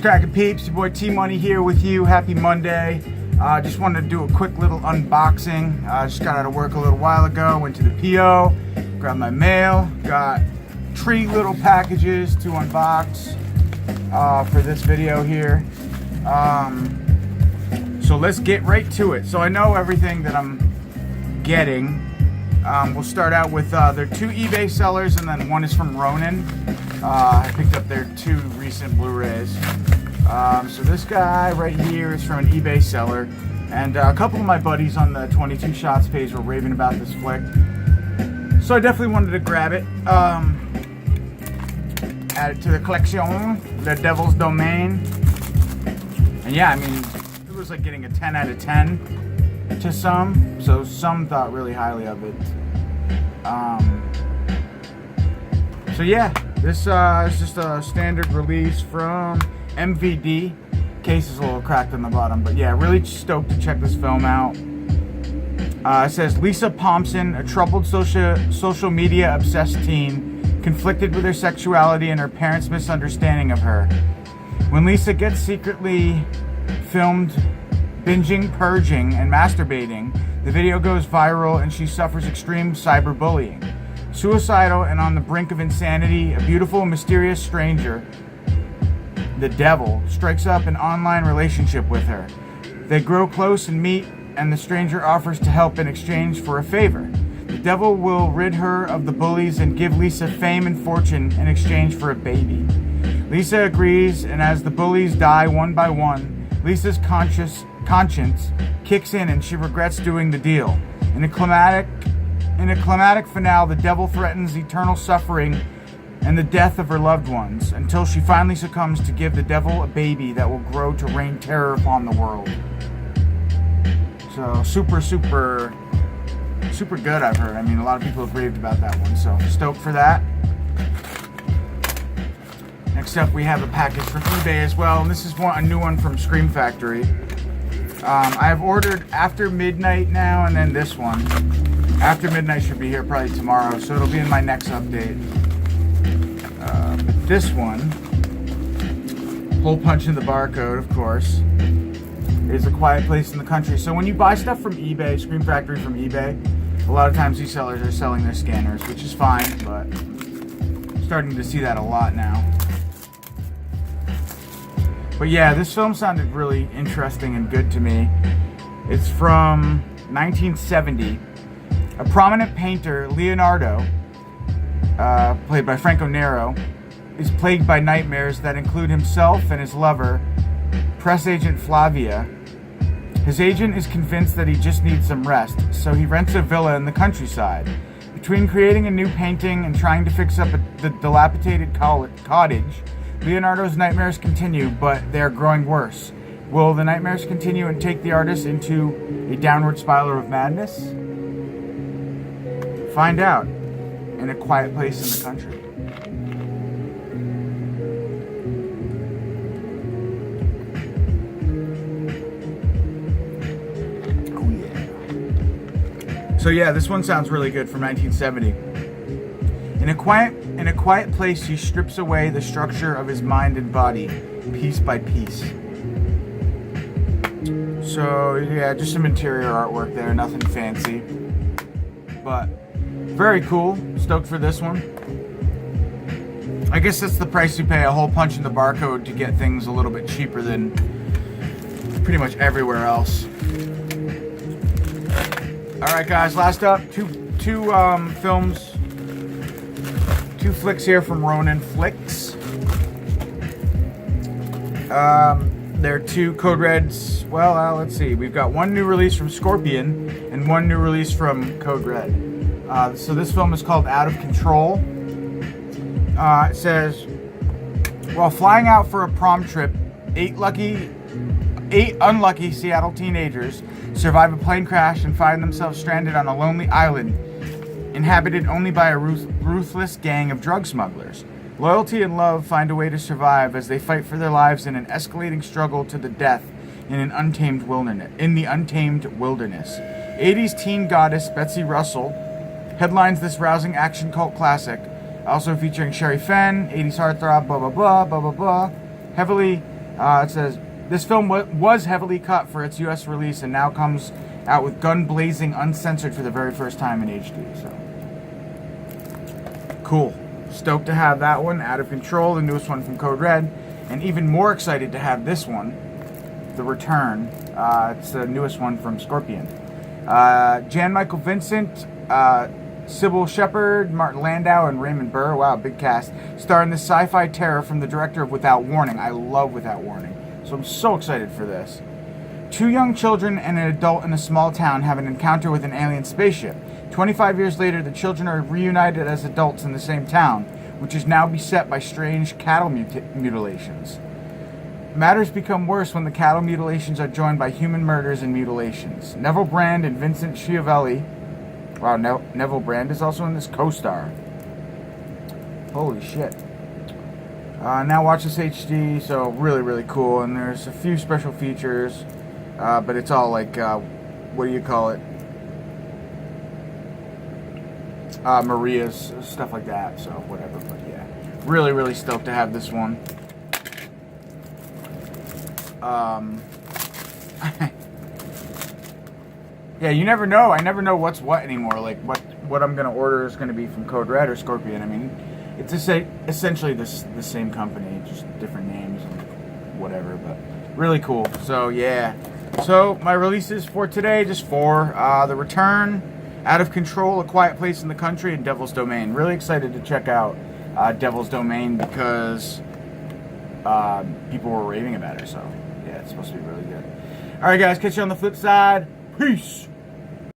Crackin' peeps, your boy T-Money here with you. Happy Monday. Just wanted to do a quick little unboxing. Just got out of work a little while ago, went to the PO, grabbed my mail, got 3 little packages to unbox for this video here. So let's get right to it. So I know everything that I'm getting. We'll start out with their 2 eBay sellers, and then one is from Ronin. I picked up their 2 recent Blu-rays. So this guy right here is from an eBay seller, and a couple of my buddies on the 22 Shots page were raving about this flick, so I definitely wanted to grab it. Add it to the collection, Le Devil's Domain. And yeah, I mean, it was like getting a 10 out of 10 to some, so some thought really highly of it. So yeah, this is just a standard release from MVD. Case is a little cracked on the bottom, but yeah, really stoked to check this film out. It says Lisa Thompson, a troubled social media obsessed teen, conflicted with her sexuality and her parents' misunderstanding of her. When Lisa gets secretly filmed binging, purging, and masturbating, the video goes viral and she suffers extreme cyberbullying. Suicidal and on the brink of insanity, a beautiful, mysterious stranger, the devil, strikes up an online relationship with her. They grow close and meet, and the stranger offers to help in exchange for a favor. The devil will rid her of the bullies and give Lisa fame and fortune in exchange for a baby. Lisa agrees, and as the bullies die one by one, Lisa's conscience kicks in and she regrets doing the deal. In a climatic finale, the devil threatens eternal suffering and the death of her loved ones until she finally succumbs to give the devil a baby that will grow to rain terror upon the world. So super good, I've heard. I mean, a lot of people have raved about that one, so stoked for that. Next up, we have a package from eBay as well, and this is a new one from Scream Factory. I have ordered After Midnight now, and then this one. After Midnight should be here probably tomorrow, so it'll be in my next update. But this one, hole punch in the barcode, of course, is A Quiet Place in the Country. So when you buy stuff from eBay, Scream Factory from eBay, a lot of times these sellers are selling their scanners, which is fine, but I'm starting to see that a lot now. But yeah, this film sounded really interesting and good to me. It's from 1970. A prominent painter, Leonardo, played by Franco Nero, is plagued by nightmares that include himself and his lover, press agent Flavia. His agent is convinced that he just needs some rest, so he rents a villa in the countryside. Between creating a new painting and trying to fix up the dilapidated cottage, Leonardo's nightmares continue, but they are growing worse. Will the nightmares continue and take the artist into a downward spiral of madness? Find out in A Quiet Place in the Country. Oh yeah. So yeah, this one sounds really good from 1970. In a quiet place, he strips away the structure of his mind and body, piece by piece. So yeah, just some interior artwork there, nothing fancy, but very cool. Stoked for this one. I guess that's the price you pay, a hole punch in the barcode, to get things a little bit cheaper than pretty much everywhere else. Alright guys, last up, two films. 2 flicks here from Ronin Flicks. They're 2 Code Reds. Well, let's see. We've got 1 new release from Scorpion and 1 new release from Code Red. So this film is called Out of Control. It says, while flying out for a prom trip, 8 unlucky Seattle teenagers survive a plane crash and find themselves stranded on a lonely island inhabited only by a ruthless gang of drug smugglers. Loyalty and love find a way to survive as they fight for their lives in an escalating struggle to the death in the untamed wilderness. 80s teen goddess Betsy Russell headlines this rousing action cult classic, also featuring Sherry Fenn, 80s heartthrob, blah blah blah, blah blah blah. Heavily It says, this film was heavily cut for its US release and now comes out with gun blazing uncensored for the very first time in HD. So, cool. Stoked to have that one, Out of Control, the newest one from Code Red. And even more excited to have this one, The Return. It's the newest one from Scorpion. Jan Michael Vincent, Sybil Shepherd, Martin Landau, and Raymond Burr. Wow, big cast. Starring the sci-fi terror from the director of Without Warning. I love Without Warning. So I'm so excited for this. 2 young children and an adult in a small town have an encounter with an alien spaceship. 25 years later, the children are reunited as adults in the same town, which is now beset by strange cattle mutilations. Matters become worse when the cattle mutilations are joined by human murders and mutilations. Neville Brand and Vincent Schiavelli. Wow, Neville Brand is also in this, co-star. Holy shit. Now watch this HD, so really, really cool. And there's a few special features, but it's all like, what do you call it? Maria's, stuff like that, so whatever, but yeah. Really, really stoked to have this one. Yeah, you never know. I never know what's what anymore. Like, what I'm going to order is going to be from Code Red or Scorpion. I mean, it's essentially the same company, just different names and whatever, but really cool. So, yeah. So, my releases for today, just 4. The Return, Out of Control, A Quiet Place in the Country, and Devil's Domain. Really excited to check out Devil's Domain because people were raving about it, so yeah, it's supposed to be really good. Alright guys, catch you on the flip side. Peace!